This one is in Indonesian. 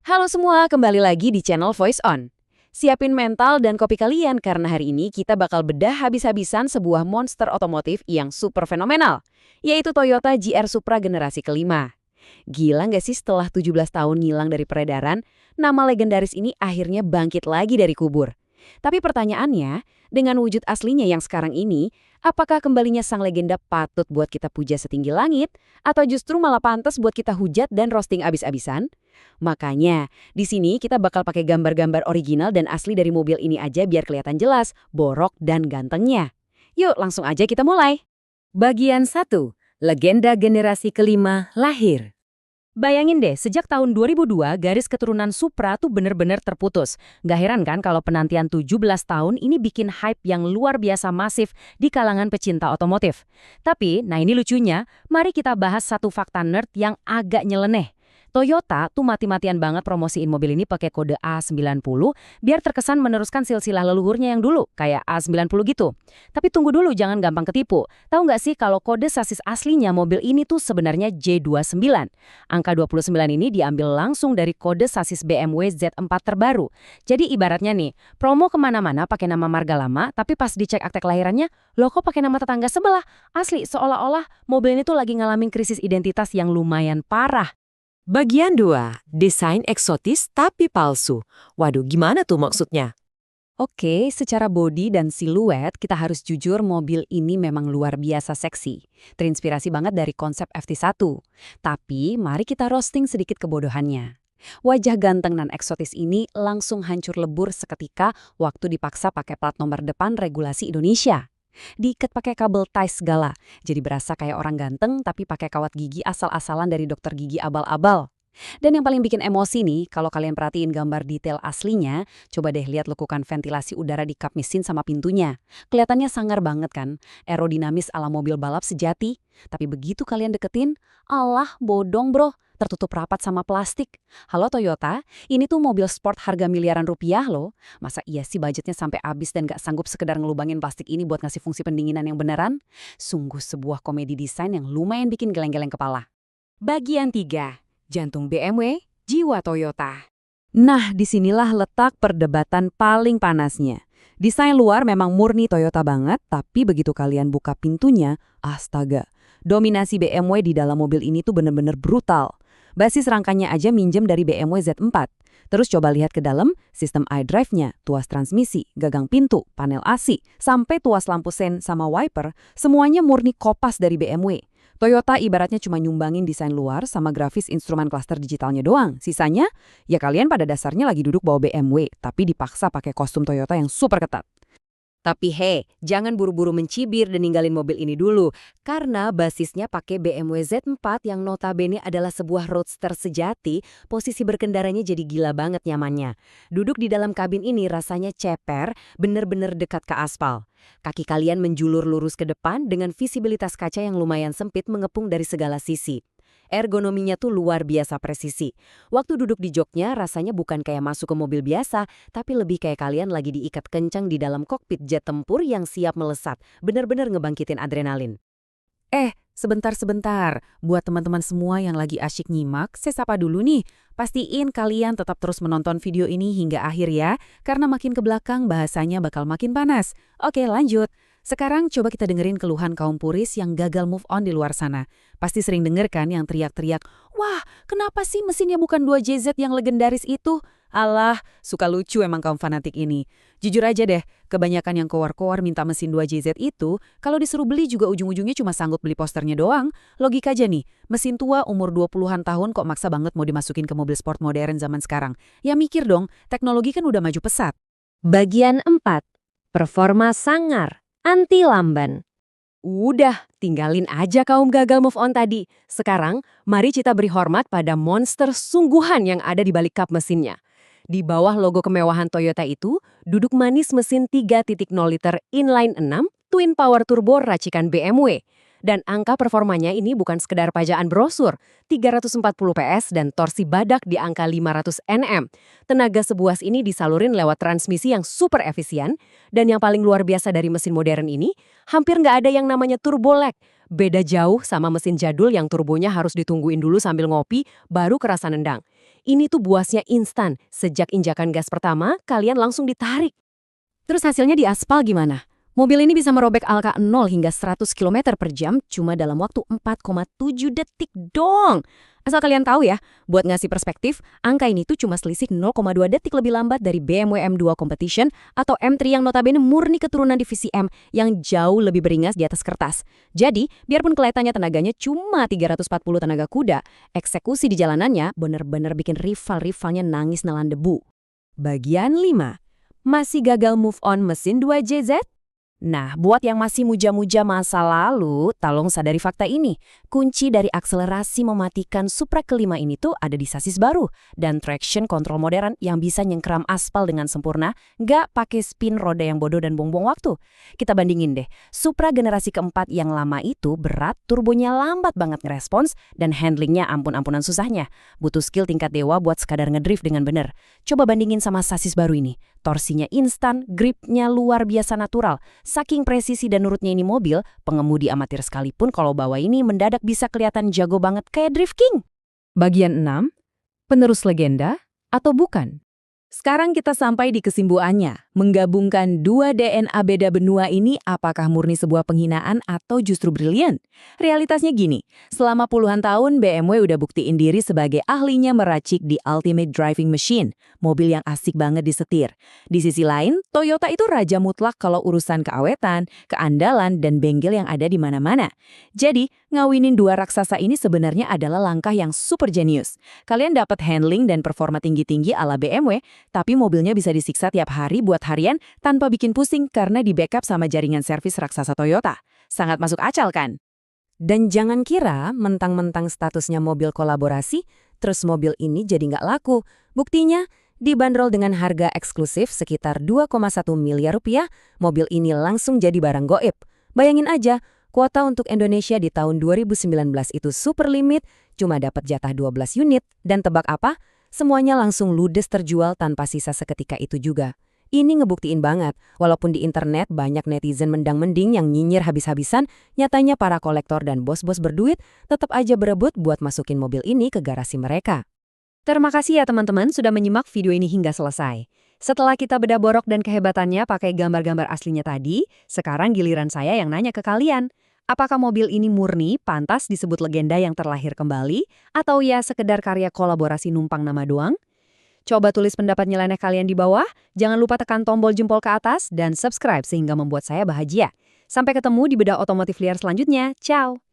Halo semua, kembali lagi di channel Voice On. Siapin mental dan kopi kalian karena hari ini kita bakal bedah habis-habisan sebuah monster otomotif yang super fenomenal, yaitu Toyota GR Supra generasi kelima. Gila nggak sih setelah 17 tahun ngilang dari peredaran, nama legendaris ini akhirnya bangkit lagi dari kubur. Tapi pertanyaannya, dengan wujud aslinya yang sekarang ini, apakah kembalinya sang legenda patut buat kita puja setinggi langit, atau justru malah pantas buat kita hujat dan roasting abis-abisan? Makanya, di sini kita bakal pakai gambar-gambar original dan asli dari mobil ini aja biar kelihatan jelas, borok dan gantengnya. Yuk, langsung aja kita mulai. Bagian 1. Legenda generasi kelima lahir. Bayangin deh, sejak tahun 2002 garis keturunan Supra tuh bener-bener terputus. Gak heran kan kalau penantian 17 tahun ini bikin hype yang luar biasa masif di kalangan pecinta otomotif. Tapi, nah ini lucunya, mari kita bahas satu fakta nerd yang agak nyeleneh. Toyota tuh mati-matian banget promosiin mobil ini pakai kode A90 biar terkesan meneruskan silsilah leluhurnya yang dulu, kayak A90 gitu. Tapi tunggu dulu, jangan gampang ketipu. Tahu nggak sih kalau kode sasis aslinya mobil ini tuh sebenarnya J29. Angka 29 ini diambil langsung dari kode sasis BMW Z4 terbaru. Jadi ibaratnya nih, promo kemana-mana pakai nama marga lama, tapi pas dicek akte kelahirannya, loh kok pakai nama tetangga sebelah? Asli, seolah-olah mobil ini tuh lagi ngalamin krisis identitas yang lumayan parah. Bagian 2. Desain eksotis tapi palsu. Waduh, gimana tuh maksudnya? Oke, secara bodi dan siluet, kita harus jujur mobil ini memang luar biasa seksi. Terinspirasi banget dari konsep FT1. Tapi, mari kita roasting sedikit kebodohannya. Wajah ganteng dan eksotis ini langsung hancur lebur seketika waktu dipaksa pakai plat nomor depan regulasi Indonesia. Diikat pakai kabel tie segala, jadi berasa kayak orang ganteng tapi pakai kawat gigi asal-asalan dari dokter gigi abal-abal. Dan yang paling bikin emosi nih, kalau kalian perhatiin gambar detail aslinya, coba deh lihat lekukan ventilasi udara di kap mesin sama pintunya. Kelihatannya sangar banget kan, aerodinamis ala mobil balap sejati. Tapi begitu kalian deketin, alah bodong bro, tertutup rapat sama plastik. Halo Toyota, ini tuh mobil sport harga miliaran rupiah loh. Masa iya sih budgetnya sampai habis dan gak sanggup sekedar ngelubangin plastik ini buat ngasih fungsi pendinginan yang beneran? Sungguh sebuah komedi desain yang lumayan bikin geleng-geleng kepala. Bagian 3. Jantung BMW, jiwa Toyota. Nah, disinilah letak perdebatan paling panasnya. Desain luar memang murni Toyota banget, tapi begitu kalian buka pintunya, astaga. Dominasi BMW di dalam mobil ini tuh bener-bener brutal. Basis rangkanya aja minjem dari BMW Z4. Terus coba lihat ke dalam, sistem iDrive-nya, tuas transmisi, gagang pintu, panel AC, sampai tuas lampu sen sama wiper, semuanya murni kopas dari BMW. Toyota ibaratnya cuma nyumbangin desain luar sama grafis instrumen klaster digitalnya doang. Sisanya, ya kalian pada dasarnya lagi duduk bawa BMW, tapi dipaksa pakai kostum Toyota yang super ketat. Tapi jangan buru-buru mencibir dan ninggalin mobil ini dulu. Karena basisnya pakai BMW Z4 yang notabene adalah sebuah roadster sejati, posisi berkendaranya jadi gila banget nyamannya. Duduk di dalam kabin ini rasanya ceper, bener-bener dekat ke aspal. Kaki kalian menjulur lurus ke depan dengan visibilitas kaca yang lumayan sempit mengepung dari segala sisi. Ergonominya tuh luar biasa presisi. Waktu duduk di joknya rasanya bukan kayak masuk ke mobil biasa, tapi lebih kayak kalian lagi diikat kencang di dalam kokpit jet tempur yang siap melesat. Bener-bener ngebangkitin adrenalin. Sebentar. Buat teman-teman semua yang lagi asyik nyimak, saya sapa dulu nih. Pastiin kalian tetap terus menonton video ini hingga akhir ya, karena makin ke belakang bahasanya bakal makin panas. Oke, lanjut. Sekarang coba kita dengerin keluhan kaum puris yang gagal move on di luar sana. Pasti sering denger kan yang teriak-teriak, "Wah, kenapa sih mesinnya bukan 2JZ yang legendaris itu?" Alah, suka lucu emang kaum fanatik ini. Jujur aja deh, kebanyakan yang kowar-kowar minta mesin 2JZ itu, kalau disuruh beli juga ujung-ujungnya cuma sanggup beli posternya doang. Logika aja nih, mesin tua umur 20-an tahun kok maksa banget mau dimasukin ke mobil sport modern zaman sekarang. Ya mikir dong, teknologi kan udah maju pesat. Bagian 4. Performa sangar, anti lamban. Udah, tinggalin aja kaum gagal move on tadi. Sekarang, mari kita beri hormat pada monster sungguhan yang ada di balik kap mesinnya. Di bawah logo kemewahan Toyota itu, duduk manis mesin 3.0 liter inline 6 twin power turbo racikan BMW. Dan angka performanya ini bukan sekedar pajaan brosur, 340 PS dan torsi badak di angka 500 Nm. Tenaga sebuas ini disalurin lewat transmisi yang super efisien, dan yang paling luar biasa dari mesin modern ini, hampir nggak ada yang namanya turbo lag. Beda jauh sama mesin jadul yang turbonya harus ditungguin dulu sambil ngopi, baru kerasa nendang. Ini tuh buasnya instan. Sejak injakan gas pertama, kalian langsung ditarik. Terus hasilnya di aspal gimana? Mobil ini bisa merobek angka 0 hingga 100 km per jam cuma dalam waktu 4,7 detik dong. Asal kalian tahu ya, buat ngasih perspektif, angka ini tuh cuma selisih 0,2 detik lebih lambat dari BMW M2 Competition atau M3 yang notabene murni keturunan divisi M yang jauh lebih beringas di atas kertas. Jadi, biarpun kelihatannya tenaganya cuma 340 tenaga kuda, eksekusi di jalanannya bener-bener bikin rival-rivalnya nangis nelan debu. Bagian 5. Masih gagal move on mesin 2JZ? Nah, buat yang masih muja-muja masa lalu, tolong sadari fakta ini. Kunci dari akselerasi mematikan Supra kelima ini tuh ada di sasis baru dan traction control modern yang bisa nyengkram aspal dengan sempurna, nggak pakai spin roda yang bodoh dan buang-buang waktu. Kita bandingin deh, Supra generasi keempat yang lama itu berat, turbonya lambat banget ngerespons, dan handlingnya ampun-ampunan susahnya. Butuh skill tingkat dewa buat sekadar ngedrift dengan bener. Coba bandingin sama sasis baru ini. Torsinya instan, gripnya luar biasa natural. Saking presisi dan nurutnya ini mobil, pengemudi amatir sekalipun kalau bawa ini mendadak bisa kelihatan jago banget kayak Drift King. Bagian 6. Penerus legenda atau bukan? Sekarang kita sampai di kesimpulannya. Menggabungkan dua DNA beda benua ini apakah murni sebuah penghinaan atau justru brilian? Realitasnya gini, selama puluhan tahun BMW udah buktiin diri sebagai ahlinya meracik di Ultimate Driving Machine, mobil yang asik banget disetir. Di sisi lain, Toyota itu raja mutlak kalau urusan keawetan, keandalan, dan bengkel yang ada di mana-mana. Jadi, ngawinin dua raksasa ini sebenarnya adalah langkah yang super jenius. Kalian dapat handling dan performa tinggi-tinggi ala BMW, tapi mobilnya bisa disiksa tiap hari buat harian tanpa bikin pusing karena di backup sama jaringan servis raksasa Toyota. Sangat masuk akal kan? Dan jangan kira mentang-mentang statusnya mobil kolaborasi, terus mobil ini jadi nggak laku. Buktinya, dibanderol dengan harga eksklusif sekitar 2,1 miliar rupiah, mobil ini langsung jadi barang goib. Bayangin aja, kuota untuk Indonesia di tahun 2019 itu super limit, cuma dapat jatah 12 unit, dan tebak apa? Semuanya langsung ludes terjual tanpa sisa seketika itu juga. Ini ngebuktiin banget, walaupun di internet banyak netizen mendang-mending yang nyinyir habis-habisan, nyatanya para kolektor dan bos-bos berduit tetap aja berebut buat masukin mobil ini ke garasi mereka. Terima kasih ya teman-teman sudah menyimak video ini hingga selesai. Setelah kita bedah borok dan kehebatannya pakai gambar-gambar aslinya tadi, sekarang giliran saya yang nanya ke kalian. Apakah mobil ini murni, pantas disebut legenda yang terlahir kembali, atau ya sekedar karya kolaborasi numpang nama doang? Coba tulis pendapat nyeleneh kalian di bawah, jangan lupa tekan tombol jempol ke atas, dan subscribe sehingga membuat saya bahagia. Sampai ketemu di bedah otomotif liar selanjutnya, ciao!